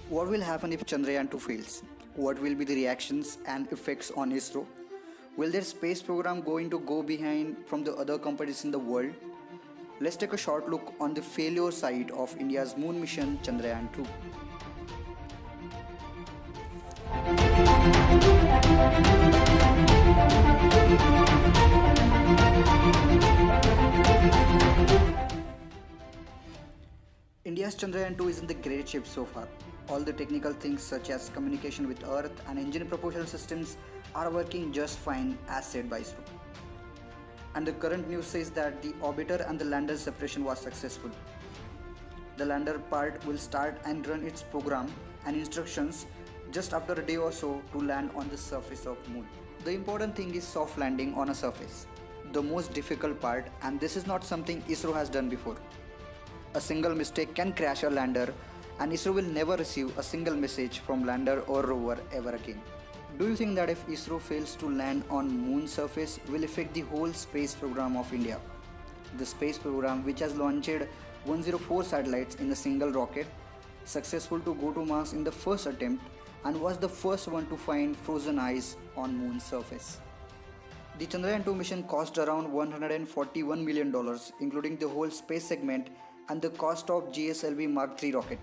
What will happen if Chandrayaan-2 fails? What will be the reactions and effects on ISRO? Will their space program going to go behind from the other companies in the world? Let's take a short look on the failure side of India's moon mission Chandrayaan-2. India's Chandrayaan-2 is in the great shape so far. All the technical things such as communication with Earth and engine propulsion systems are working just fine as said by ISRO. And the current news says that the orbiter and the lander separation was successful. The lander part will start and run its program and instructions just after a day or so to land on the surface of moon. The important thing is soft landing on a surface. The most difficult part, and this is not something ISRO has done before. A single mistake can crash a lander and ISRO will never receive a single message from lander or rover ever again. Do you think that if ISRO fails to land on moon surface will affect the whole space program of India? The space program which has launched 104 satellites in a single rocket, successful to go to Mars in the first attempt and was the first one to find frozen ice on moon surface. The Chandrayaan-2 mission cost around $141 million including the whole space segment and the cost of GSLV Mark III rocket.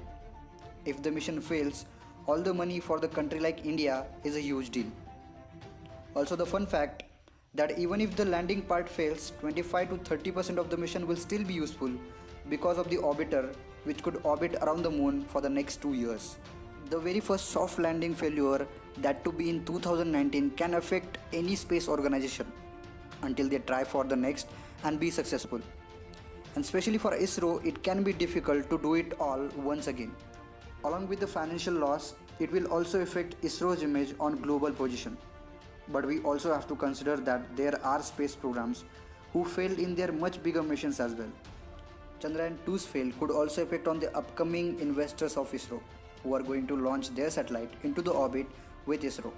If the mission fails, all the money for the country like India is a huge deal. Also the fun fact that even if the landing part fails, 25 to 30% of the mission will still be useful because of the orbiter which could orbit around the moon for the next 2 years. The very first soft landing failure, that to be in 2019, can affect any space organization until they try for the next and be successful. And especially for ISRO, it can be difficult to do it all once again. Along with the financial loss, it will also affect ISRO's image on global position. But we also have to consider that there are space programs who failed in their much bigger missions as well. Chandrayaan-2's fail could also affect on the upcoming investors of ISRO who are going to launch their satellite into the orbit with ISRO.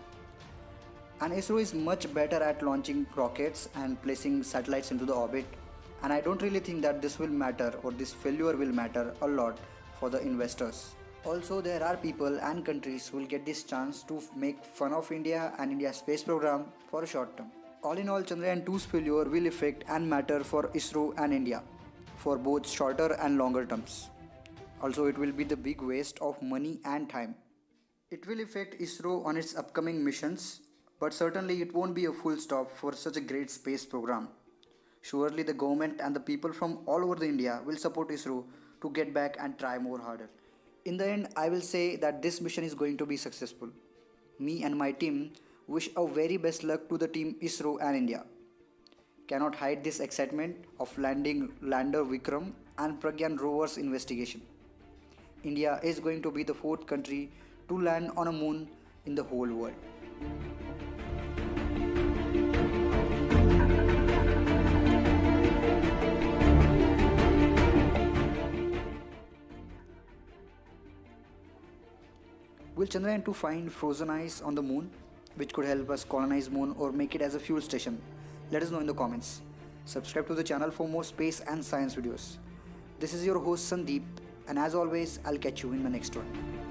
And ISRO is much better at launching rockets and placing satellites into the orbit, and I don't really think that this will matter or this failure will matter a lot for the investors. Also, there are people and countries who will get this chance to make fun of India and India's space program for a short term. All in all, Chandrayaan-2's failure will affect and matter for ISRO and India for both shorter and longer terms. Also, it will be the big waste of money and time. It will affect ISRO on its upcoming missions, but certainly it won't be a full stop for such a great space program. Surely the government and the people from all over the India will support ISRO to get back and try more harder. In the end, I will say that this mission is going to be successful. Me and my team wish a very best luck to the team ISRO and India. Cannot hide this excitement of landing lander Vikram and Pragyan rover's investigation. India is going to be the fourth country to land on a moon in the whole world. Will Chandrayaan-2 find frozen ice on the moon, which could help us colonize moon or make it as a fuel station? Let us know in the comments. Subscribe to the channel for more space and science videos. This is your host Sandeep, and as always, I'll catch you in the next one.